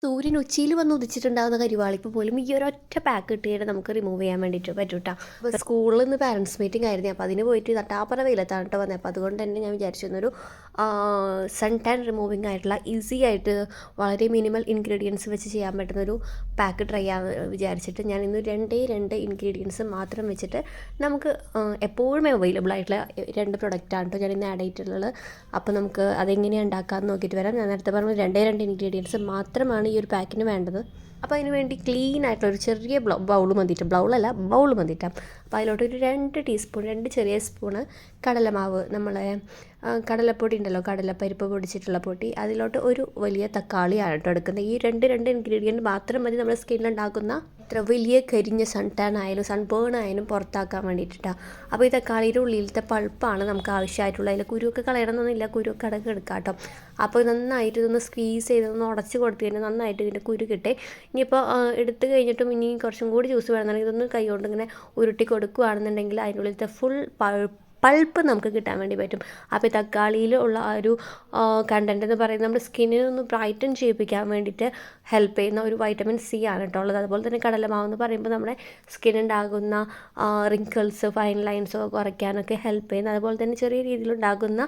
സൂര്യൻ ഉച്ചയിൽ വന്ന് ഉദിച്ചിട്ടുണ്ടാകുന്ന കരിവാളിപ്പ് പോലും ഈ ഒരൊറ്റ പാക്ക് കിട്ടിയിട്ട് നമുക്ക് റിമൂവ് ചെയ്യാൻ വേണ്ടിയിട്ട് പറ്റും കേട്ടോ. അപ്പോൾ സ്കൂളിൽ നിന്ന് പാരൻസ് മീറ്റിംഗ് ആയിരുന്നു. അപ്പോൾ അതിന് പോയിട്ട് തട്ടാപ്പറ വെയിലത്താണ് കേട്ടോ വന്നത്. അപ്പോൾ അതുകൊണ്ട് തന്നെ ഞാൻ വിചാരിച്ചിരുന്നൊരു സൺ ടാൻ റിമൂവിങ് ആയിട്ടുള്ള ഈസി ആയിട്ട് വളരെ മിനിമൽ ഇൻഗ്രീഡിയൻസ് വെച്ച് ചെയ്യാൻ പറ്റുന്നൊരു പാക്ക് ട്രൈ ചെയ്യാൻ വിചാരിച്ചിട്ട് ഞാൻ ഇന്ന് രണ്ട് ഇൻഗ്രീഡിയൻസ് മാത്രം വെച്ചിട്ട് നമുക്ക് എപ്പോഴും അവൈലബിൾ ആയിട്ടുള്ള രണ്ട് പ്രൊഡക്റ്റാണ് കേട്ടോ ഞാൻ ഇന്ന് ആഡ് ചെയ്തിട്ടുള്ളത്. അപ്പോൾ നമുക്ക് അതെങ്ങനെയാണ് ഉണ്ടാക്കാമെന്ന് നോക്കിയിട്ട് വരാം. ഞാൻ നേരത്തെ പറഞ്ഞ രണ്ട് ഇൻഗ്രീഡിയൻസ് മാത്രമാണ് ഈ ഒരു പാക്കിന് വേണ്ടത്. അപ്പോൾ അതിന് വേണ്ടി ക്ലീൻ ആയിട്ടുള്ള ഒരു ചെറിയ ബൗൾ മതിയിട്ട് ബൗൾ മതിയിട്ടാം. അപ്പോൾ അതിലോട്ട് ഒരു 2 ചെറിയ സ്പൂണ് കടലമാവ്, നമ്മളെ കടലപ്പൊടി ഉണ്ടല്ലോ, കടലപ്പരിപ്പ് പൊടിച്ചിട്ടുള്ള പൊടി, അതിലോട്ട് ഒരു വലിയ തക്കാളിയാണ് കേട്ടോ എടുക്കുന്നത്. ഈ രണ്ട് ഇൻഗ്രീഡിയൻറ്റ് മാത്രം മതി നമ്മുടെ സ്കിന്നിലുണ്ടാക്കുന്ന ഇത്ര വലിയ കരിഞ്ഞ സൺ ടാൻ ആയാലും സൺ ബേൺ ആയാലും പുറത്താക്കാൻ വേണ്ടിയിട്ടാണ്. അപ്പോൾ ഈ തക്കാളിയുടെ ഉള്ളിലത്തെ പൾപ്പാണ് നമുക്ക് ആവശ്യമായിട്ടുള്ളത്. അതിൽ കുരുവൊക്കെ കളയണമെന്നൊന്നുമില്ല, കുരുവൊക്കെ അടക്കം എടുക്കാം കേട്ടോ. അപ്പോൾ നന്നായിട്ട് ഇതൊന്ന് സ്ക്വീസ് ചെയ്തൊന്ന് ഉടച്ച് കൊടുത്തു കഴിഞ്ഞാൽ നന്നായിട്ട് ഇതിൻ്റെ കുരു കിട്ടേ. ഇനിയിപ്പോൾ എടുത്ത് കഴിഞ്ഞിട്ടും ഇനി കുറച്ചും കൂടി ജ്യൂസ് വേണമെന്നുണ്ടെങ്കിൽ ഇതൊന്ന് കൈ കൊണ്ട് ഇങ്ങനെ ഉരുട്ടി കൊടുക്കുകയാണെന്നുണ്ടെങ്കിൽ അതിൻ്റെ ഉള്ളിലത്തെ ഫുൾ പൾപ്പ് നമുക്ക് കിട്ടാൻ വേണ്ടി പറ്റും. അപ്പോൾ ഈ തക്കാളിയിൽ ഉള്ള ആ ഒരു കണ്ടൻറ്റ് എന്ന് പറയുന്നത് നമ്മുടെ സ്കിന്നിനെ ഒന്ന് ബ്രൈറ്റൻ ചെയ്യിപ്പിക്കാൻ വേണ്ടിയിട്ട് ഹെൽപ്പ് ചെയ്യുന്ന ഒരു വൈറ്റമിൻ സി ആണ് കേട്ടോ ഉള്ളത്. അതുപോലെ തന്നെ കടലമാവെന്ന് പറയുമ്പോൾ നമ്മുടെ സ്കിന്നുണ്ടാകുന്ന റിങ്കിൾസ്, ഫൈൻ ലൈൻസ് ഒക്കെ കുറയ്ക്കാനൊക്കെ ഹെൽപ്പ് ചെയ്യുന്ന, അതുപോലെ തന്നെ ചെറിയ രീതിയിലുണ്ടാകുന്ന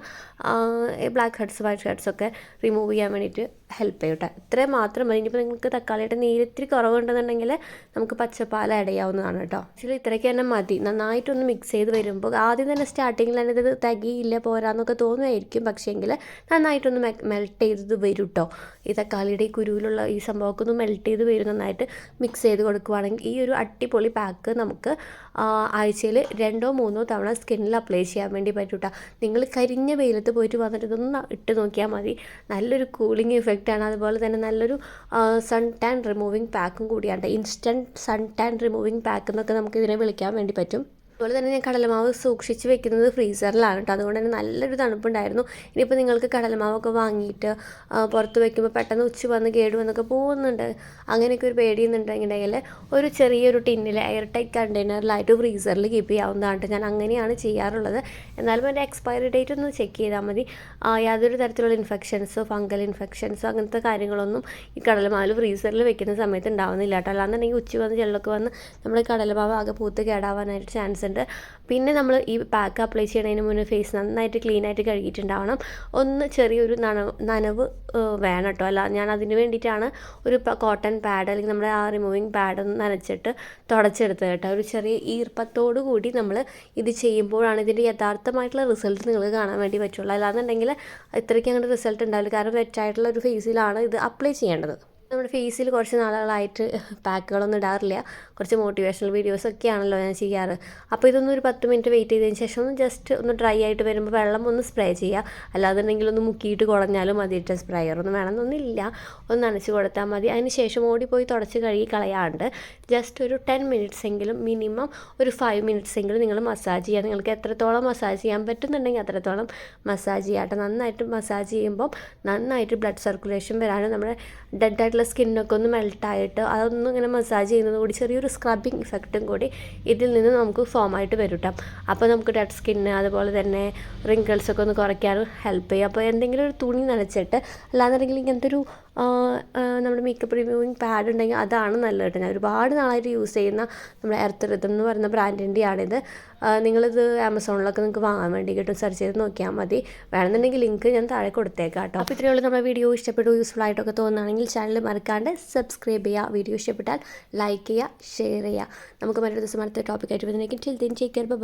ബ്ലാക്ക് ഹെഡ്സ്, വൈറ്റ് ഹെഡ്സ് ഒക്കെ റിമൂവ് ചെയ്യാൻ വേണ്ടിയിട്ട് ഹെൽപ്പ് ചെയ്യും കേട്ടോ. ഇത്രയും മാത്രം മതി. ഇനിയിപ്പോൾ നിങ്ങൾക്ക് തക്കാളിയുടെ നീരിത്തിരി കുറവുണ്ടെന്നുണ്ടെങ്കിൽ നമുക്ക് പച്ചപ്പാൽ ആഡ് ചെയ്യാവുന്നതാണ് കേട്ടോ. ആക്ച്വലി ഇത്രയ്ക്ക് തന്നെ മതി. നന്നായിട്ടൊന്ന് മിക്സ് ചെയ്ത് വരുമ്പോൾ ആദ്യം തന്നെ സ്റ്റാർട്ടിങ്ങിൽ തന്നെ ഇത് തികയില്ല, പോരാന്നൊക്കെ തോന്നുമായിരിക്കും. പക്ഷേങ്കിൽ നന്നായിട്ടൊന്ന് മെൽറ്റ് ചെയ്തത് വരും കേട്ടോ. ഈ തക്കാളിയുടെ ഈ കുരുവിലുള്ള ഈ സംഭവമൊക്കെ ഒന്ന് മെൽറ്റ് ചെയ്ത് വരും. നന്നായിട്ട് മിക്സ് ചെയ്ത് കൊടുക്കുകയാണെങ്കിൽ ഈ ഒരു അടിപൊളി പാക്ക് നമുക്ക് ആഴ്ചയിൽ 2-3 തവണ സ്കിന്നിൽ അപ്ലൈ ചെയ്യാൻ വേണ്ടി പറ്റും കേട്ടോ. നിങ്ങൾ കരിഞ്ഞ വെയിലത്ത് പോയിട്ട് വന്നിട്ട് ഇതൊന്ന് ഇട്ട് നോക്കിയാൽ മതി. നല്ലൊരു കൂളിംഗ് ഇഫക്റ്റാണ്. അതുപോലെ തന്നെ നല്ലൊരു സൺ ടാൻ റിമൂവിങ് പാക്കും കൂടിയാണ്. Instant sun tan removing pack എന്നൊക്കെ നമുക്ക് ഇതിനെ വിളിക്കാൻ വേണ്ടി പറ്റും. അതുപോലെ തന്നെ ഞാൻ കടലമാവ് സൂക്ഷിച്ച് വെക്കുന്നത് ഫ്രീസറിലാണ് കേട്ടോ. അതുകൊണ്ട് തന്നെ നല്ലൊരു തണുപ്പുണ്ടായിരുന്നു. ഇനിയിപ്പോൾ നിങ്ങൾക്ക് കടലമാവൊക്കെ വാങ്ങിയിട്ട് പുറത്ത് വയ്ക്കുമ്പോൾ പെട്ടെന്ന് വന്ന് കേടുവന്നൊക്കെ പോകുന്നുണ്ട്, അങ്ങനെയൊക്കെ ഒരു പേടിയുന്നുണ്ടെങ്കിൽ ഒരു ചെറിയൊരു ടിന്നിൽ എയർ ടൈറ്റ് കണ്ടെയ്നറിലായിട്ട് ഫ്രീസറിൽ കീപ്പ് ചെയ്യാവുന്നതാണ്. ഞാൻ അങ്ങനെയാണ് ചെയ്യാറുള്ളത്. എന്നാലും എൻ്റെ എക്സ്പയറി ഡേറ്റ് ഒന്ന് ചെക്ക് ചെയ്താൽ മതി. യാതൊരു തരത്തിലുള്ള ഇൻഫെക്ഷൻസോ ഫംഗൽ ഇൻഫെക്ഷൻസോ അങ്ങനത്തെ കാര്യങ്ങളൊന്നും ഈ കടലമാവ് ഫ്രീസറിൽ വെക്കുന്ന സമയത്ത് ഉണ്ടാവുന്നില്ല കേട്ടോ. അല്ലാന്നുണ്ടെങ്കിൽ വന്ന് ചെള്ളൊക്കെ വന്ന് നമ്മുടെ കടലമാവ് ആകെ പൂത്ത് കേടാവാനായിട്ട് ചാൻസ് ഉണ്ട്. പിന്നെ നമ്മൾ ഈ പാക്ക് അപ്ലൈ ചെയ്യുന്നതിന് മുന്നേ ഫേസ് നന്നായിട്ട് ക്ലീനായിട്ട് കഴുകിയിട്ടുണ്ടാവണം. ഒന്ന് ചെറിയൊരു നനവ് വേണം കേട്ടോ. അല്ല, ഞാൻ അതിന് വേണ്ടിയിട്ടാണ് ഒരു കോട്ടൺ പാഡ് അല്ലെങ്കിൽ നമ്മുടെ ആ റിമൂവിങ് പാഡ് ഒന്ന് നനച്ചിട്ട് തുടച്ചെടുത്തത് കേട്ടോ. ഒരു ചെറിയ ഈർപ്പത്തോടു കൂടി നമ്മൾ ഇത് ചെയ്യുമ്പോഴാണ് ഇതിൻ്റെ യഥാർത്ഥമായിട്ടുള്ള റിസൾട്ട് നിങ്ങൾക്ക് കാണാൻ വേണ്ടി പറ്റുള്ളൂ. അല്ലാന്നുണ്ടെങ്കിൽ ഇത്രയ്ക്ക് അങ്ങോട്ട് റിസൾട്ട് ഉണ്ടാവില്ല. കാരണം വെറ്റായിട്ടുള്ള ഒരു ഫേസിലാണ് ഇത് അപ്ലൈ ചെയ്യേണ്ടത്. നമ്മുടെ ഫേസിൽ കുറച്ച് നാളുകളായിട്ട് പാക്കുകളൊന്നും ഇടാറില്ല. കുറച്ച് മോട്ടിവേഷണൽ വീഡിയോസൊക്കെയാണല്ലോ ഞാൻ ചെയ്യാറ്. അപ്പോൾ ഇതൊന്ന് ഒരു 10 മിനിറ്റ് വെയിറ്റ് ചെയ്തതിന് ശേഷം ഒന്ന് ജസ്റ്റ് ഒന്ന് ഡ്രൈ ആയിട്ട് വരുമ്പോൾ വെള്ളം ഒന്ന് സ്പ്രേ ചെയ്യുക. അല്ലാന്നുണ്ടെങ്കിൽ ഒന്ന് മുക്കിയിട്ട് കുടഞ്ഞാലും മതിയിട്ട്, സ്പ്രേയറൊന്നും വേണമെന്നൊന്നുമില്ല, ഒന്ന് നനച്ച് കൊടുത്താൽ മതി. അതിന് ശേഷം ഓടിപ്പോയി തുടച്ച് കഴുകി കളയാണ്ട് ജസ്റ്റ് ഒരു 10 മിനിറ്റ്സ് എങ്കിലും, മിനിമം ഒരു 5 മിനിറ്റ്സ് എങ്കിലും നിങ്ങൾ മസാജ് ചെയ്യുക. നിങ്ങൾക്ക് എത്രത്തോളം മസാജ് ചെയ്യാൻ പറ്റുന്നുണ്ടെങ്കിൽ അത്രത്തോളം മസാജ് ചെയ്യാട്ടെ. നന്നായിട്ട് മസാജ് ചെയ്യുമ്പോൾ നന്നായിട്ട് ബ്ലഡ് സർക്കുലേഷൻ വരാനും നമ്മുടെ ഡെഡായിട്ടുള്ള സ്കിന്നൊക്കെ ഒന്ന് മെൽട്ടായിട്ട് അതൊന്നും ഇങ്ങനെ മസാജ് ചെയ്യുന്നത് കൂടി ചെറിയൊരു സ്ക്രബിങ് ഇഫക്റ്റും കൂടി ഇതിൽ നിന്ന് നമുക്ക് ഫോമായിട്ട് വരും കേട്ടോ. അപ്പോൾ നമുക്ക് ഡെഡ് സ്കിന്ന് അതുപോലെ തന്നെ റിങ്കിൾസൊക്കെ ഒന്ന് കുറയ്ക്കാനും ഹെൽപ്പ് ചെയ്യും. അപ്പോൾ എന്തെങ്കിലും ഒരു തുണി നനച്ചിട്ട്, അല്ലാന്നുണ്ടെങ്കിൽ ഇങ്ങനത്തെ ഒരു നമ്മുടെ മേക്കപ്പ് റിമൂവിങ് പാഡ് ഉണ്ടെങ്കിൽ അതാണ് നല്ലത് കേട്ടോ. ഞാൻ ഒരുപാട് നാളായിട്ട് യൂസ് ചെയ്യുന്ന നമ്മുടെ എർത്ത് റിതം എന്ന് പറയുന്ന ബ്രാൻഡിൻ്റെയാണിത്. നിങ്ങളിത് ആമസോണിലൊക്കെ നിങ്ങൾക്ക് വാങ്ങാൻ വേണ്ടി കിട്ടും, സെർച്ച് ചെയ്ത് നോക്കിയാൽ മതി. വേണമെന്നുണ്ടെങ്കിൽ ലിങ്ക് ഞാൻ താഴെ കൊടുത്തേക്കാം കേട്ടോ. അപ്പോൾ ഇത്രയേ ഉള്ളൂ. നമ്മുടെ വീഡിയോ ഇഷ്ടപ്പെട്ടു, യൂസ്ഫുൾ ആയിട്ടൊക്കെ തോന്നുകയാണെങ്കിൽ ചാനൽ മറക്കാണ്ട് സബ്സ്ക്രൈബ് ചെയ്യുക. വീഡിയോ ഇഷ്ടപ്പെട്ടാൽ ലൈക്ക് ചെയ്യുക, ഷെയർ ചെയ്യുക. നമുക്ക് മറ്റൊരു ദിവസം അടുത്ത ടോപ്പിക്കായിട്ട് വരുന്നതിലേക്ക് till then take care, by.